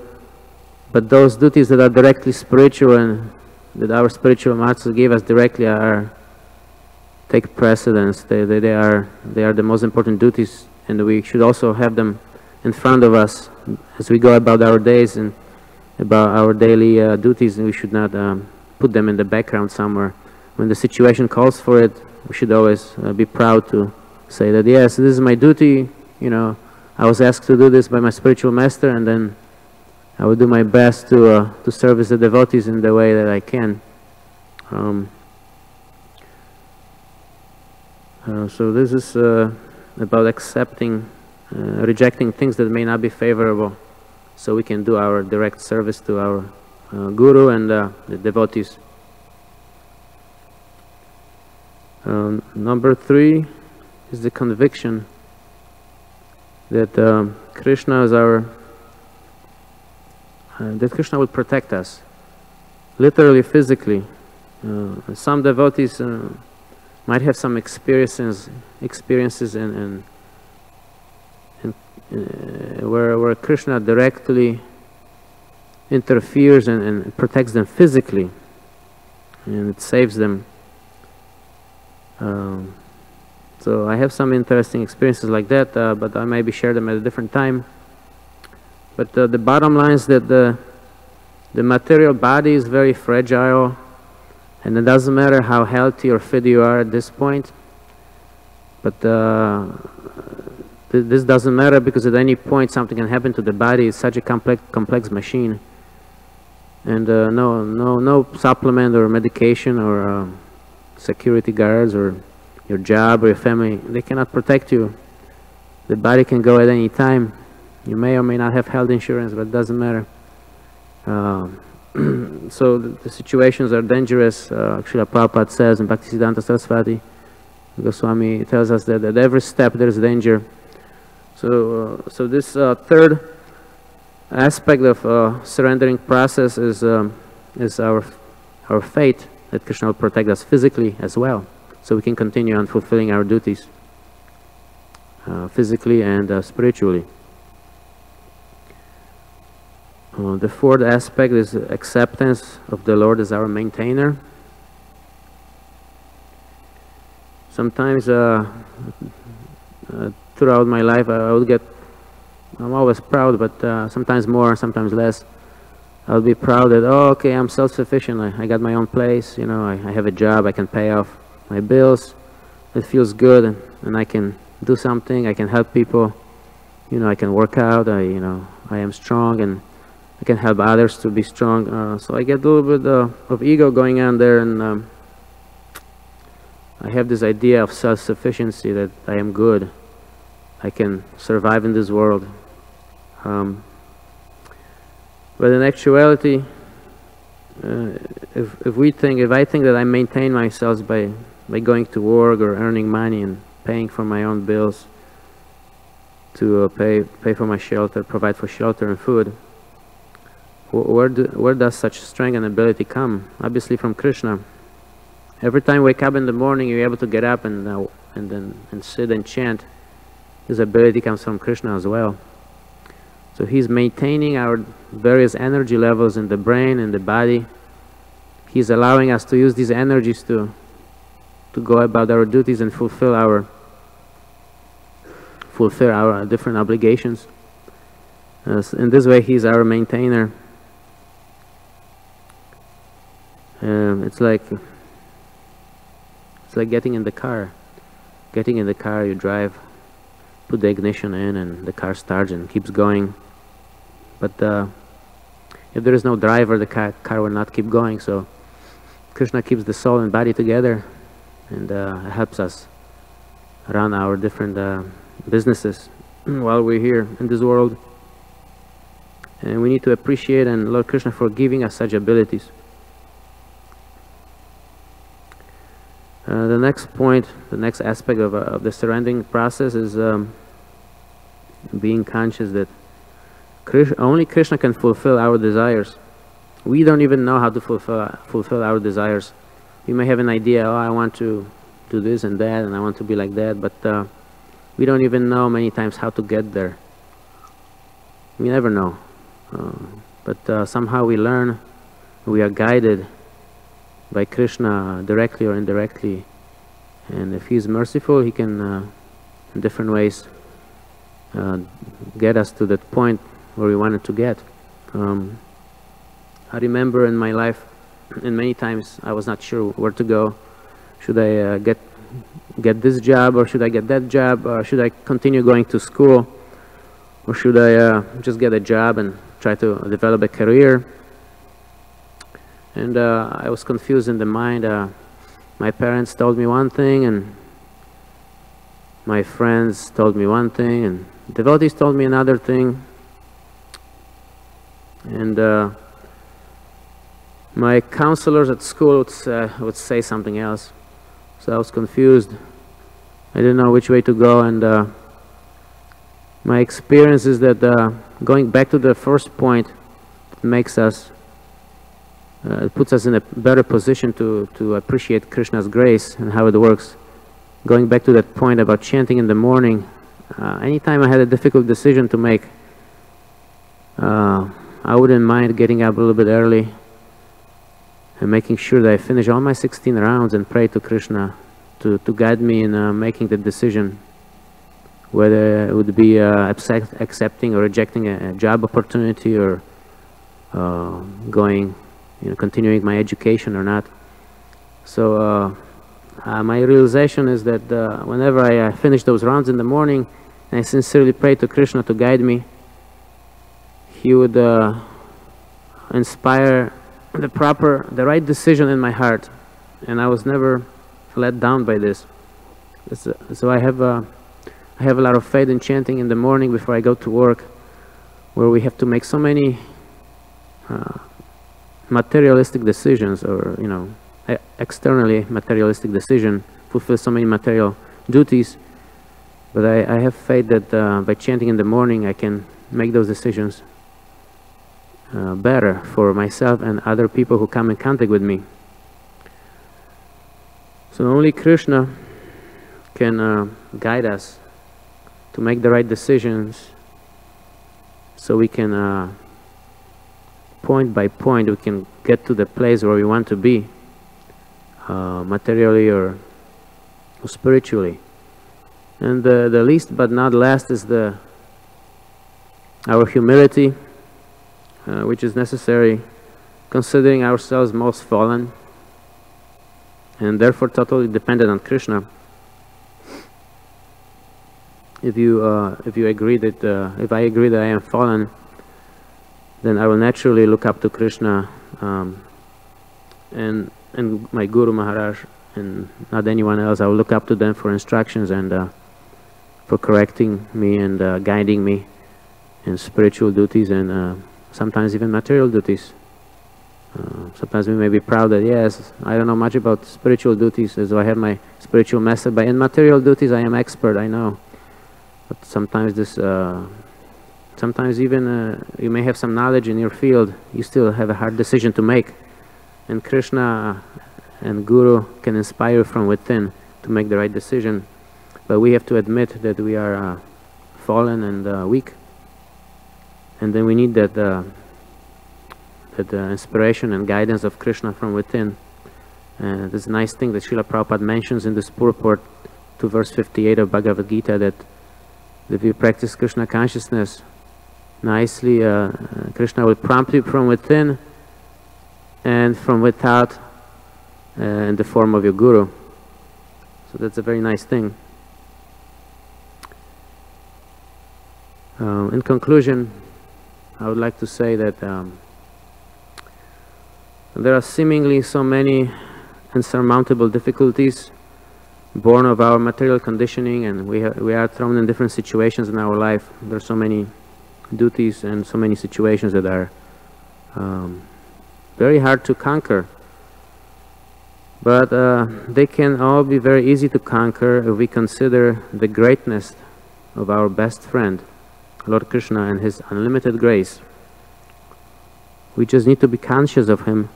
Speaker 1: but those duties that are directly spiritual and that our spiritual masters give us directly take precedence. They are the most important duties, and we should also have them in front of us as we go about our days and about our daily duties, and we should not put them in the background somewhere when the situation calls for it, we should always be proud to say that, yes, this is my duty, you know, I was asked to do this by my spiritual master, and then I will do my best to service the devotees in the way that I can. So this is about accepting, rejecting things that may not be favorable, so we can do our direct service to our Guru and the devotees. Number 3 is the conviction that Krishna is that Krishna will protect us, literally, physically. Some devotees might have some experiences where Krishna directly interferes and protects them physically, and it saves them. So I have some interesting experiences like that, but I maybe share them at a different time. But the bottom line is that the material body is very fragile, and it doesn't matter how healthy or fit you are at this point. But this doesn't matter, because at any point something can happen to the body. It's such a complex machine, and no supplement or medication or security guards or your job or your family, they cannot protect you. The body can go at any time. You may or may not have health insurance, but it doesn't matter. So the situations are dangerous. Srila Prabhupada says in Bhaktisiddhanta Saraswati, Goswami tells us that at every step there is danger. So this third aspect of surrendering process is our faith that Krishna will protect us physically as well, so we can continue on fulfilling our duties physically and spiritually. The fourth aspect is acceptance of the Lord as our maintainer. Sometimes throughout my life I'm always proud, but sometimes more, sometimes less. I'll be proud that, oh, okay, I'm self-sufficient, I got my own place, you know, I have a job, I can pay off my bills, it feels good, and I can do something, I can help people, you know, I can work out, I am strong, and I can help others to be strong. So I get a little bit of ego going on there, and I have this idea of self-sufficiency, that I am good, I can survive in this world. But in actuality, if I think that I maintain myself by going to work or earning money and paying for my own bills, to pay for my shelter, provide for shelter and food, where does such strength and ability come? Obviously from Krishna. Every time you wake up in the morning, you're able to get up and sit and chant. This ability comes from Krishna as well. So he's maintaining our various energy levels in the brain and the body. He's allowing us to use these energies to go about our duties and fulfill our different obligations. In this way, he's our maintainer. It's like getting in the car. Getting in the car, you drive, put the ignition in, and the car starts and keeps going. But if there is no driver, the car will not keep going. So Krishna keeps the soul and body together, and helps us run our different businesses while we're here in this world. And we need to appreciate and Lord Krishna for giving us such abilities. The next point, the next aspect of the surrendering process is being conscious that only Krishna can fulfill our desires. We don't even know how to fulfill our desires. We may have an idea, oh, I want to do this and that, and I want to be like that, but we don't even know many times how to get there. We never know. But somehow we learn, we are guided by Krishna directly or indirectly. And if he's merciful, he can, in different ways, get us to that point where we wanted to get. I remember in my life, and many times I was not sure where to go, Should I get this job, or should I get that job, or should I continue going to school, or should I just get a job and try to develop a career? And I was confused in the mind. My parents told me one thing, and my friends told me one thing, and devotees told me another thing, and my counselors at school would say something else. So I was confused. I didn't know which way to go, and my experience is that going back to the first point, it makes us, it puts us in a better position to appreciate Krishna's grace and how it works. Going back to that point about chanting in the morning, anytime I had a difficult decision to make, I wouldn't mind getting up a little bit early and making sure that I finish all my 16 rounds and pray to Krishna to guide me in making the decision, whether it would be accepting or rejecting a job opportunity, or going, continuing my education or not. So my realization is that whenever I finish those rounds in the morning and I sincerely pray to Krishna to guide me, he would inspire the right decision in my heart, and I was never let down by this. So I have a lot of faith in chanting in the morning before I go to work, where we have to make so many materialistic decisions, or externally materialistic decision, fulfill so many material duties. But I have faith that by chanting in the morning I can make those decisions better for myself and other people who come in contact with me. So only Krishna can guide us to make the right decisions, so we can point by point we can get to the place where we want to be, materially or spiritually. And the least but not last is our humility, which is necessary, considering ourselves most fallen and therefore totally dependent on Krishna. If you agree that if I agree that I am fallen, then I will naturally look up to Krishna and my Guru Maharaj, and not anyone else. I will look up to them for instructions and for correcting me and guiding me in spiritual duties and sometimes even material duties. Sometimes we may be proud that, yes, I don't know much about spiritual duties, as though I have my spiritual master, but in material duties I am expert, I know. But sometimes sometimes even you may have some knowledge in your field, you still have a hard decision to make. And Krishna and Guru can inspire from within to make the right decision. But we have to admit that we are fallen and weak. And then we need that inspiration and guidance of Krishna from within. This nice thing that Srila Prabhupada mentions in this purport to verse 58 of Bhagavad Gita, that if you practice Krishna consciousness nicely, Krishna will prompt you from within and from without in the form of your Guru. So that's a very nice thing. In conclusion, I would like to say that there are seemingly so many insurmountable difficulties born of our material conditioning, and we are thrown in different situations in our life. There are so many duties and so many situations that are very hard to conquer. But they can all be very easy to conquer if we consider the greatness of our best friend, Lord Krishna, and His unlimited grace. We just need to be conscious of Him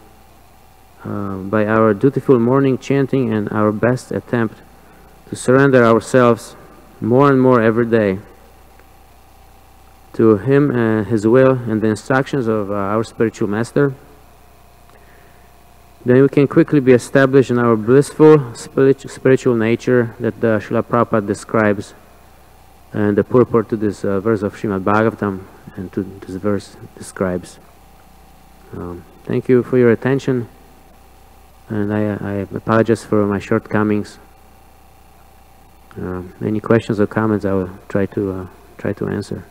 Speaker 1: by our dutiful morning chanting and our best attempt to surrender ourselves more and more every day to Him and His will and the instructions of our spiritual master. Then we can quickly be established in our blissful spiritual nature that Srila Prabhupada describes and the purport to this verse of Srimad Bhagavatam and to this verse describes. Thank you for your attention. And I apologize for my shortcomings. Any questions or comments, I will try to answer.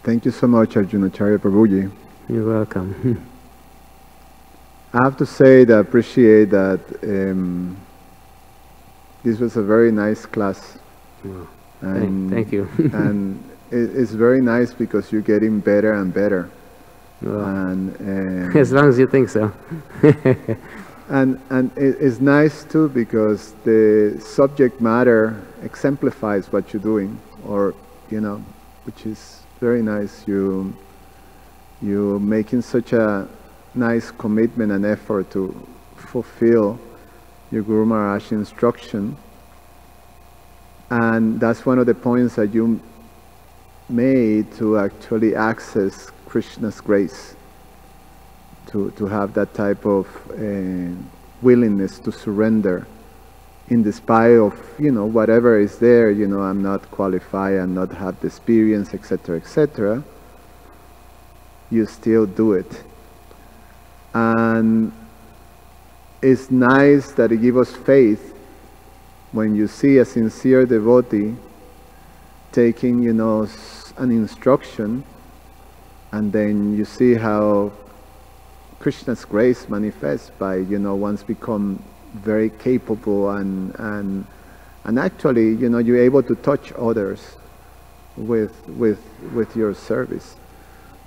Speaker 2: Thank you so much, Arjunacarya Prabhuji.
Speaker 1: You're welcome.
Speaker 2: I have to say that I appreciate that this was a very nice class.
Speaker 1: Well,
Speaker 2: And,
Speaker 1: thank you.
Speaker 2: And it's very nice because you're getting better and better.
Speaker 1: Well,
Speaker 2: And
Speaker 1: as long as you think so.
Speaker 2: and it's nice too because the subject matter exemplifies what you're doing, or which is very nice. You making such a nice commitment and effort to fulfill your Guru Maharaj's instruction, and that's one of the points that you made to actually access Krishna's grace, to have that type of willingness to surrender in despite of whatever is there. I'm not qualified, I'm not have the experience, etc., etc. You still do it, and it's nice that it gives us faith when you see a sincere devotee taking an instruction, and then you see how Krishna's grace manifests by once become very capable and actually you're able to touch others with your service.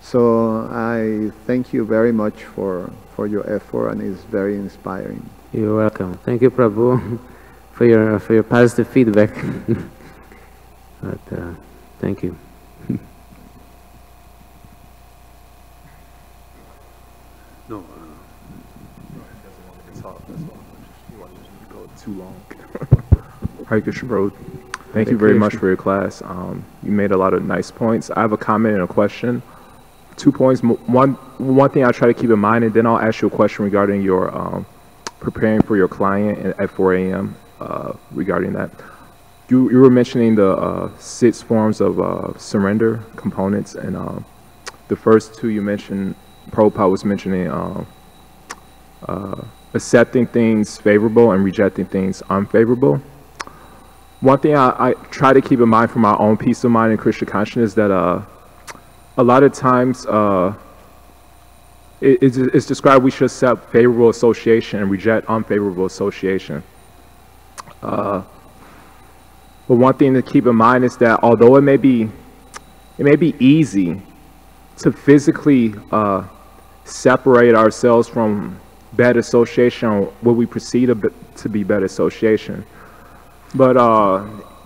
Speaker 2: So I thank you very much for your effort, and it's very inspiring.
Speaker 1: You're welcome. Thank you, Prabhu, for your positive feedback. But thank you.
Speaker 3: No, doesn't want to talk. That's why he wanted to go too long. Hare Krishna, bro. Thank you very much for your class. You made a lot of nice points. I have a comment and a question. 2 points. One thing I try to keep in mind, and then I'll ask you a question regarding your preparing for your client at 4 a.m. Regarding that. You were mentioning the 6 forms of surrender components, and the first 2 you mentioned, Prabhupada was mentioning accepting things favorable and rejecting things unfavorable. One thing I try to keep in mind for my own peace of mind and Krishna consciousness is that a lot of times it's described we should accept favorable association and reject unfavorable association. But one thing to keep in mind is that although it may be easy to physically separate ourselves from bad association, or what we perceive to be bad association, but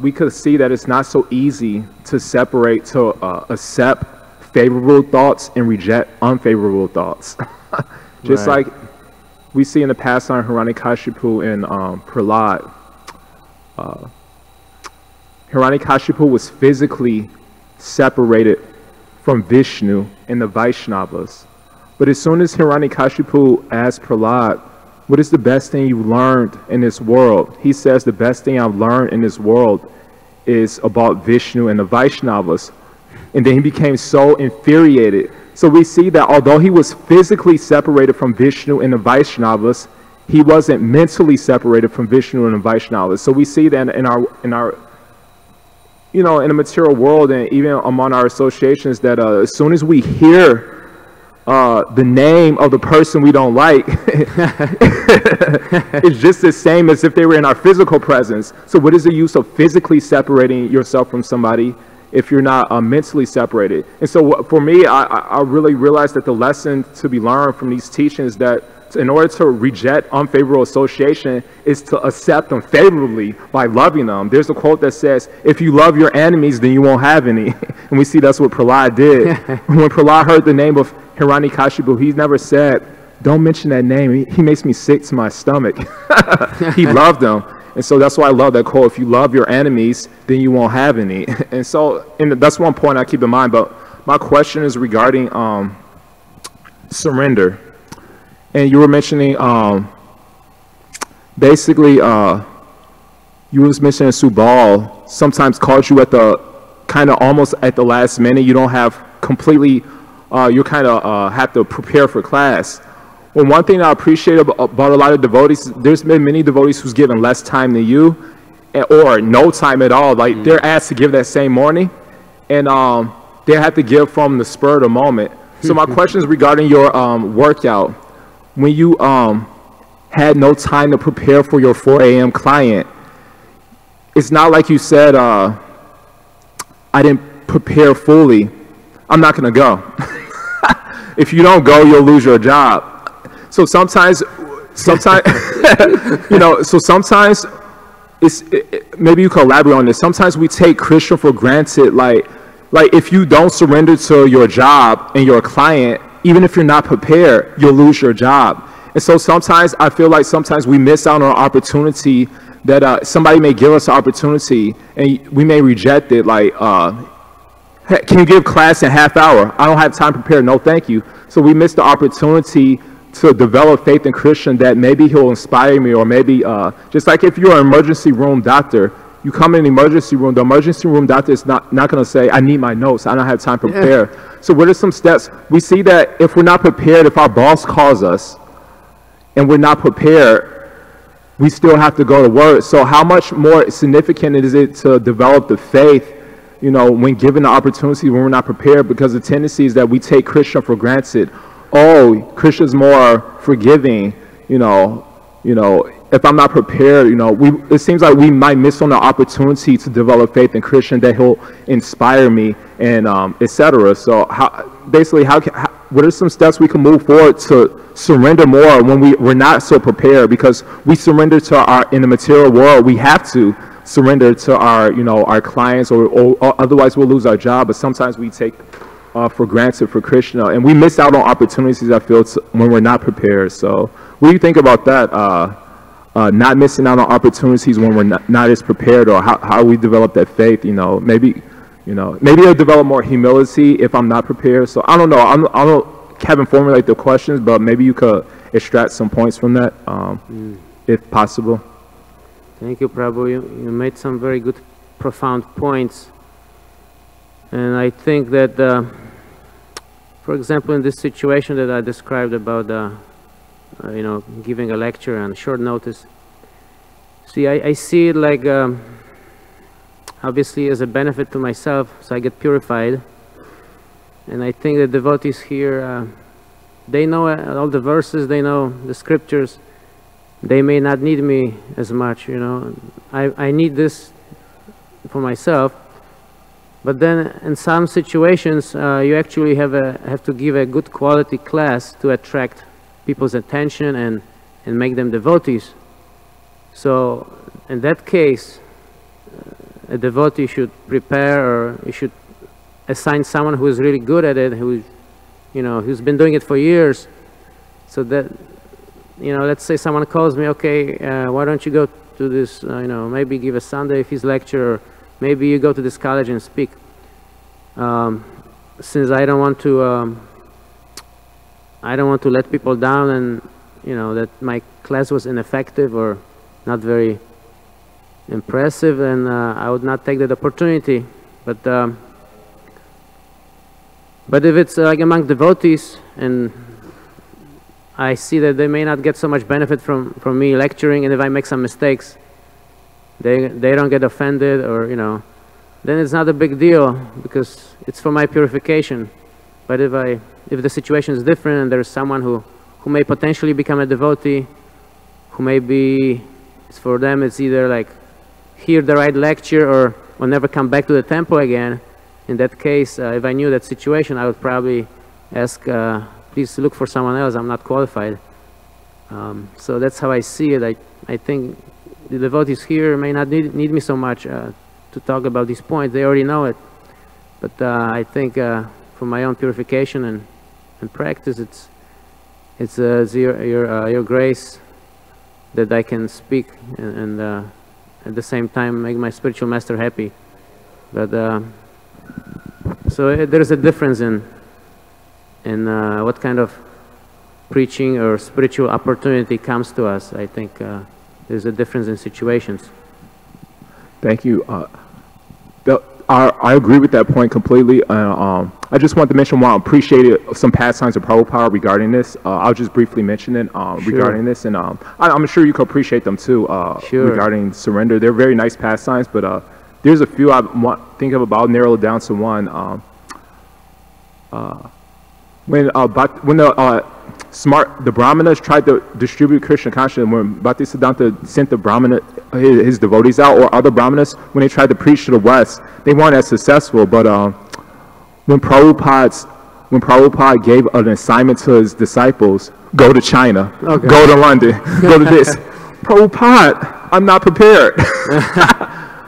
Speaker 3: we could see that it's not so easy to separate, to accept favorable thoughts and reject unfavorable thoughts. Just
Speaker 1: right.
Speaker 3: Like we see in the past on Hiranyakashipu and Prahlad. Hiranyakashipu was physically separated from Vishnu and the Vaishnavas. But as soon as Hiranyakashipu asked Prahlad, what is the best thing you've learned in this world? He says, the best thing I've learned in this world is about Vishnu and the Vaishnavas. And then he became so infuriated. So we see that although he was physically separated from Vishnu and the Vaishnavas, he wasn't mentally separated from Vishnu and the Vaishnavas. So we see that in our in the material world, and even among our associations, that as soon as we hear the name of the person we don't like, it's just the same as if they were in our physical presence. So what is the use of physically separating yourself from somebody if you're not mentally separated? And so for me, I really realized that the lesson to be learned from these teachings, that in order to reject unfavorable association is to accept them favorably by loving them. There's a quote that says, if you love your enemies, then you won't have any. And we see that's what Prahlad did. When Prahlad heard the name of Hiranyakashipu, he never said, don't mention that name. He makes me sick to my stomach. He loved them. And so that's why I love that quote. If you love your enemies, then you won't have any. And so that's one point I keep in mind. But my question is regarding surrender. And you were mentioning, basically, you was mentioning Subal sometimes called you at the kind of almost at the last minute. You don't have completely, you kind of have to prepare for class. Well, one thing I appreciate about a lot of devotees, there's been many devotees who's given less time than you, or no time at all. Like they're asked to give that same morning, and they have to give from the spur of the moment. So my question is regarding your workout. When you had no time to prepare for your 4 a.m. client, it's not like you said, I didn't prepare fully, I'm not gonna go. If you don't go, you'll lose your job. So sometimes, you know, so sometimes maybe you can elaborate on this. Sometimes we take Krishna for granted, like if you don't surrender to your job and your client, even if you're not prepared, you'll lose your job. And so sometimes I feel like sometimes we miss out on an opportunity that somebody may give us an opportunity and we may reject it, like, hey, can you give class in half hour? I don't have time prepared, no thank you. So we miss the opportunity to develop faith in Krishna, that maybe he'll inspire me, or maybe just like if you're an emergency room doctor, you come in the emergency room, the emergency room doctor is not going to say, I need my notes, I don't have time to prepare. So what are some steps? We see that if we're not prepared, if our boss calls us and we're not prepared, we still have to go to work. So how much more significant is it to develop the faith, you know, when given the opportunity, when we're not prepared? Because the tendency is that we take Krishna for granted. Oh, Krishna's more forgiving, you know, if I'm not prepared, you know, it seems like we might miss on the opportunity to develop faith in Krishna, that he'll inspire me, and etc. So what are some steps we can move forward to surrender more when we're not so prepared? Because we surrender to in the material world, we have to surrender to our clients, or otherwise we'll lose our job. But sometimes we take for granted for Krishna, and we miss out on opportunities, I feel, when we're not prepared. So what do you think about that? Not missing out on opportunities when we're not as prepared, or how we develop that faith, maybe I'll develop more humility if I'm not prepared. So I don't know. I haven't formulated the questions, but maybe you could extract some points from that, if possible.
Speaker 1: Thank you, Prabhu. You made some very good, profound points. And I think that, for example, in this situation that I described about, giving a lecture on short notice, see, I see it like, obviously as a benefit to myself, so I get purified. And I think the devotees here, they know all the verses, they know the scriptures. They may not need me as much, I need this for myself. But then in some situations, you actually have to give a good quality class to attract people's attention and make them devotees. So in that case, a devotee should prepare, or you should assign someone who is really good at it, who's been doing it for years. So that, let's say someone calls me, okay, why don't you go to this, maybe give a Sunday feast lecture, or maybe you go to this college and speak. Since I don't want to let people down, and that my class was ineffective or not very impressive, and I would not take that opportunity. But if it's like among devotees, and I see that they may not get so much benefit from me lecturing, and if I make some mistakes, they don't get offended, or then it's not a big deal, because it's for my purification. But if the situation is different, and there's someone who may potentially become a devotee, who may be, for them it's either like hear the right lecture or will never come back to the temple again, in that case, if I knew that situation, I would probably ask, please look for someone else, I'm not qualified. So that's how I see it. I think the devotees here may not need me so much to talk about these points. They already know it. But I think for my own purification and practice, it's your grace that I can speak and at the same time make my spiritual master happy. But so there's a difference in what kind of preaching or spiritual opportunity comes to us. I think there's a difference in situations.
Speaker 3: Thank you. I agree with that point completely. I just want to mention why I appreciated some pastimes of Prabhupada regarding this. I'll just briefly mention it regarding this, and I'm sure you can appreciate them too regarding surrender. They're very nice pastimes, but there's a few I think of about narrow it down to one. When the Brahmanas tried to distribute Krishna consciousness, when Bhaktisiddhanta sent the Brahmana, his devotees out, or other Brahmanas, when they tried to preach to the West, they weren't as successful. But when Prabhupada gave an assignment to his disciples, go to China, go to London, go to this, Prabhupada, I'm not prepared.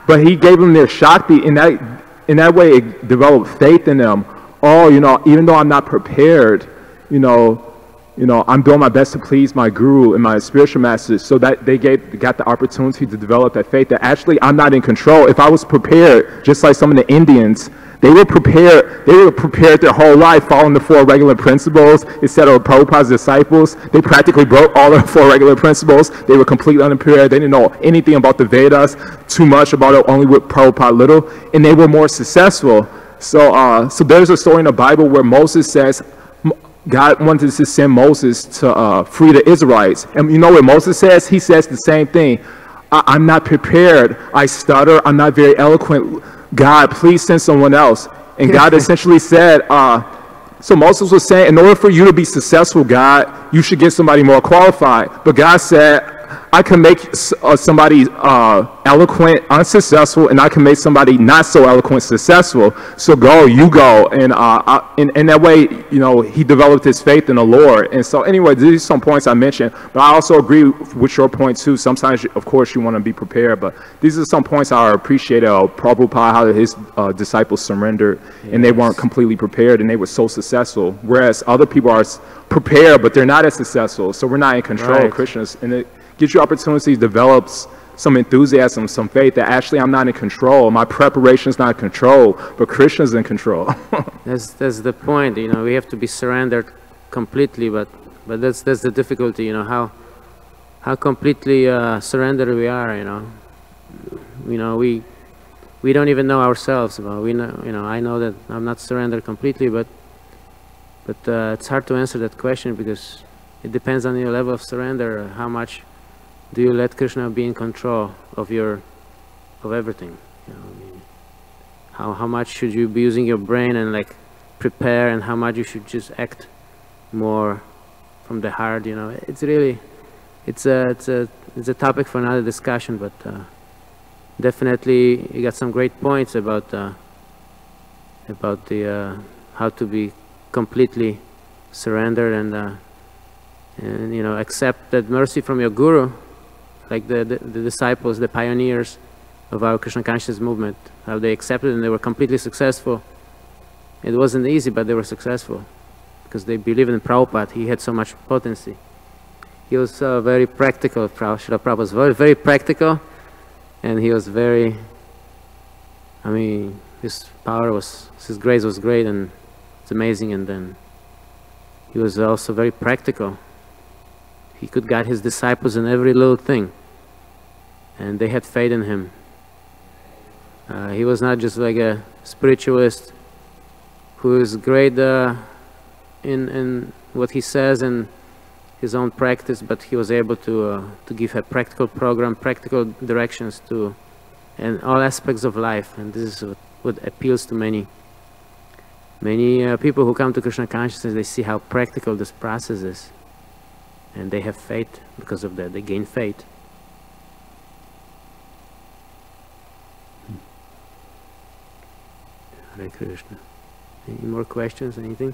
Speaker 3: But he gave them their Shakti, in that way it developed faith in them. Oh, even though I'm not prepared, I'm doing my best to please my guru and my spiritual masters, so that they got the opportunity to develop that faith that actually I'm not in control. If I was prepared, just like some of the Indians, they were prepared their whole life following the 4 regular principles. Instead of Prabhupada's disciples, they practically broke all the 4 regular principles. They were completely unprepared. They didn't know anything about the Vedas, too much about it, only with Prabhupada little, and they were more successful. So there's a story in the Bible where Moses says, God wanted to send Moses to free the Israelites. And you know what Moses says? He says the same thing. I'm not prepared. I stutter. I'm not very eloquent. God, please send someone else. And God essentially said, so Moses was saying, in order for you to be successful, God, you should get somebody more qualified. But God said, I can make somebody eloquent unsuccessful, and I can make somebody not so eloquent successful. So you go. And in that way, he developed his faith in the Lord. And so anyway, these are some points I mentioned. But I also agree with your point too. Sometimes, of course, you want to be prepared. But these are some points I appreciated of Prabhupada, how his disciples surrendered, and they weren't completely prepared, and they were so successful. Whereas other people are prepared, but they're not as successful. So we're not in control of Krishna's. And it gives you opportunities to develop some enthusiasm, some faith that actually I'm not in control. My preparation is not in control, but Krishna's in control.
Speaker 1: That's the point. We have to be surrendered completely, but that's the difficulty. How completely surrendered we are. We don't even know ourselves. We know. I know that I'm not surrendered completely, but it's hard to answer that question because it depends on your level of surrender. How much do you let Krishna be in control of everything? How much should you be using your brain and prepare, and how much you should just act more from the heart? It's really, it's a topic for another discussion. But definitely, you got some great points about how to be completely surrendered and accept that mercy from your guru. Like the disciples, the pioneers of our Krishna consciousness movement, how they accepted and they were completely successful. It wasn't easy, but they were successful because they believed in Prabhupada. He had so much potency. He was very practical. Srila Prabhupada was very, very practical, and he was very, his his grace was great, and it's amazing. And then he was also very practical. He could guide his disciples in every little thing, and they had faith in him. He was not just like a spiritualist who is great in what he says and his own practice, but he was able to give a practical program, practical directions to all aspects of life. And this is what appeals to many people who come to Krishna consciousness. They see how practical this process is. And they have faith because of that. They gain faith. Hare Krishna. Any more questions? Anything?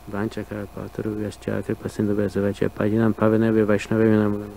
Speaker 1: Vancha karpa tarubhyascha kripa sindhu vyasavacha pajinam pavanebhya vaishnavya namo.